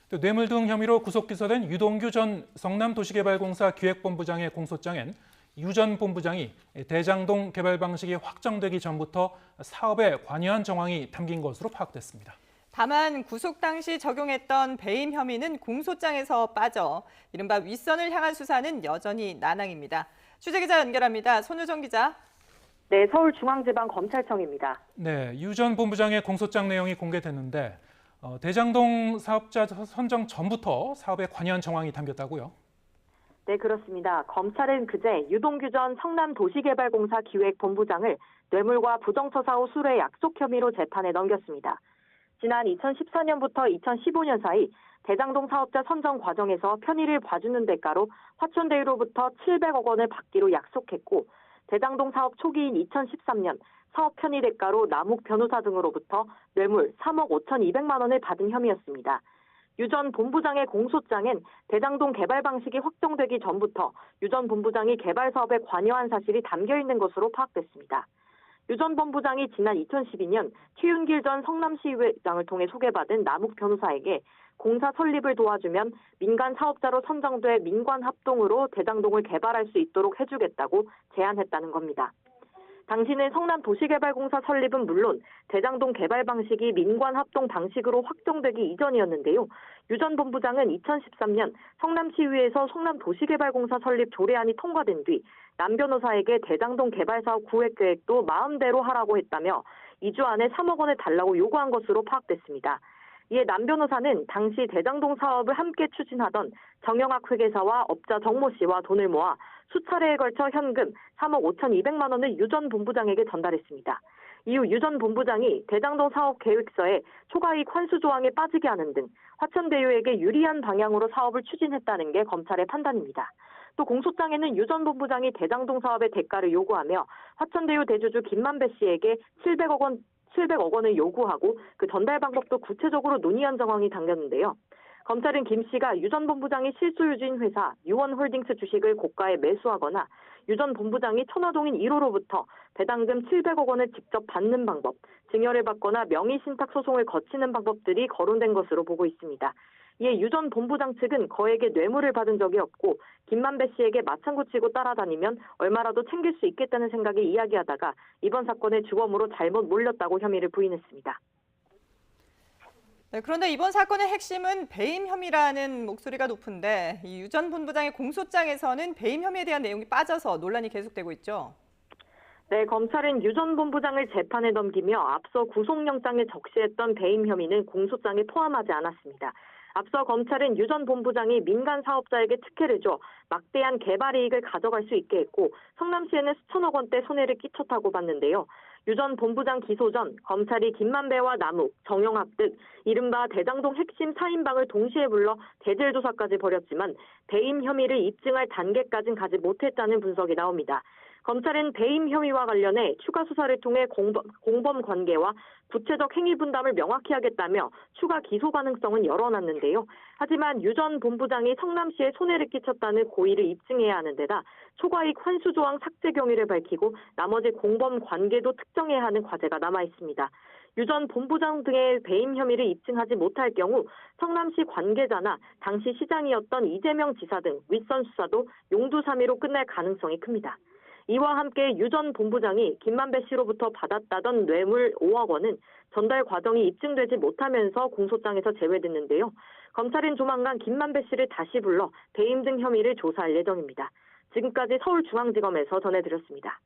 또 뇌물 등 혐의로 구속 기소된 유동규 전 성남도시개발공사 기획본부장의 공소장엔 유 전 본부장이 대장동 개발 방식이 확정되기 전부터 사업에 관여한 정황이 담긴 것으로 파악됐습니다. 다만 구속 당시 적용했던 배임 혐의는 공소장에서 빠져 이른바 윗선을 향한 수사는 여전히 난항입니다. 취재기자 연결합니다. 손유정 기자. 네, 서울중앙지방검찰청입니다. 네, 유 전 본부장의 공소장 내용이 공개됐는데 대장동 사업자 선정 전부터 사업에 관여한 정황이 담겼다고요? 네, 그렇습니다. 검찰은 그제 유동규 전 성남도시개발공사 기획본부장을 뇌물과 부정처사 후 수뢰 약속 혐의로 재판에 넘겼습니다. 지난 2014년부터 2015년 사이 대장동 사업자 선정 과정에서 편의를 봐주는 대가로 화천대유로부터 700억 원을 받기로 약속했고, 대장동 사업 초기인 2013년 사업 편의 대가로 남욱 변호사 등으로부터 뇌물 3억 5,200만 원을 받은 혐의였습니다. 유 전 본부장의 공소장엔 대장동 개발 방식이 확정되기 전부터 유 전 본부장이 개발 사업에 관여한 사실이 담겨 있는 것으로 파악됐습니다. 유 전 본부장이 지난 2012년 최윤길 전 성남시의장을 통해 소개받은 남욱 변호사에게 공사 설립을 도와주면 민간 사업자로 선정돼 민관 합동으로 대장동을 개발할 수 있도록 해주겠다고 제안했다는 겁니다. 당시는 성남도시개발공사 설립은 물론 대장동 개발 방식이 민관 합동 방식으로 확정되기 이전이었는데요. 유 전 본부장은 2013년 성남시의회에서 성남도시개발공사 설립 조례안이 통과된 뒤 남 변호사에게 대장동 개발 사업 구획 계획도 마음대로 하라고 했다며 2주 안에 3억 원을 달라고 요구한 것으로 파악됐습니다. 이에 남 변호사는 당시 대장동 사업을 함께 추진하던 정영학 회계사와 업자 정모 씨와 돈을 모아 수차례에 걸쳐 현금 3억 5,200만 원을 유 전 본부장에게 전달했습니다. 이후 유 전 본부장이 대장동 사업 계획서에 초과이익 환수 조항에 빠지게 하는 등 화천대유에게 유리한 방향으로 사업을 추진했다는 게 검찰의 판단입니다. 또 공소장에는 유 전 본부장이 대장동 사업의 대가를 요구하며 화천대유 대주주 김만배 씨에게 700억 원을 요구하고 그 전달 방법도 구체적으로 논의한 정황이 담겼는데요. 검찰은 김 씨가 유 전 본부장이 실소유주인 회사 유원홀딩스 주식을 고가에 매수하거나 유 전 본부장이 천화동인 1호로부터 배당금 700억 원을 직접 받는 방법, 증여를 받거나 명의신탁 소송을 거치는 방법들이 거론된 것으로 보고 있습니다. 이에 유 전 본부장 측은 거액의 뇌물을 받은 적이 없고 김만배 씨에게 맞장구 치고 따라다니면 얼마라도 챙길 수 있겠다는 생각에 이야기하다가 이번 사건의 주범으로 잘못 몰렸다고 혐의를 부인했습니다. 네, 그런데 이번 사건의 핵심은 배임 혐의라는 목소리가 높은데 유 전 본부장의 공소장에서는 배임 혐의에 대한 내용이 빠져서 논란이 계속되고 있죠. 네, 검찰은 유 전 본부장을 재판에 넘기며 앞서 구속영장에 적시했던 배임 혐의는 공소장에 포함하지 않았습니다. 앞서 검찰은 유 전 본부장이 민간 사업자에게 특혜를 줘 막대한 개발 이익을 가져갈 수 있게 했고 성남시에는 수천억 원대 손해를 끼쳤다고 봤는데요. 유 전 본부장 기소 전 검찰이 김만배와 남욱, 정영학 등 이른바 대장동 핵심 4인방을 동시에 불러 대질 조사까지 벌였지만 배임 혐의를 입증할 단계까지는 가지 못했다는 분석이 나옵니다. 검찰은 배임 혐의와 관련해 추가 수사를 통해 공범 관계와 구체적 행위 분담을 명확히 하겠다며 추가 기소 가능성은 열어놨는데요. 하지만 유 전 본부장이 성남시에 손해를 끼쳤다는 고의를 입증해야 하는 데다 초과이익 환수 조항 삭제 경위를 밝히고 나머지 공범 관계도 특정해야 하는 과제가 남아 있습니다. 유 전 본부장 등의 배임 혐의를 입증하지 못할 경우 성남시 관계자나 당시 시장이었던 이재명 지사 등 윗선 수사도 용두사미로 끝날 가능성이 큽니다. 이와 함께 유 전 본부장이 김만배 씨로부터 받았다던 뇌물 5억 원은 전달 과정이 입증되지 못하면서 공소장에서 제외됐는데요. 검찰은 조만간 김만배 씨를 다시 불러 배임 등 혐의를 조사할 예정입니다. 지금까지 서울중앙지검에서 전해드렸습니다.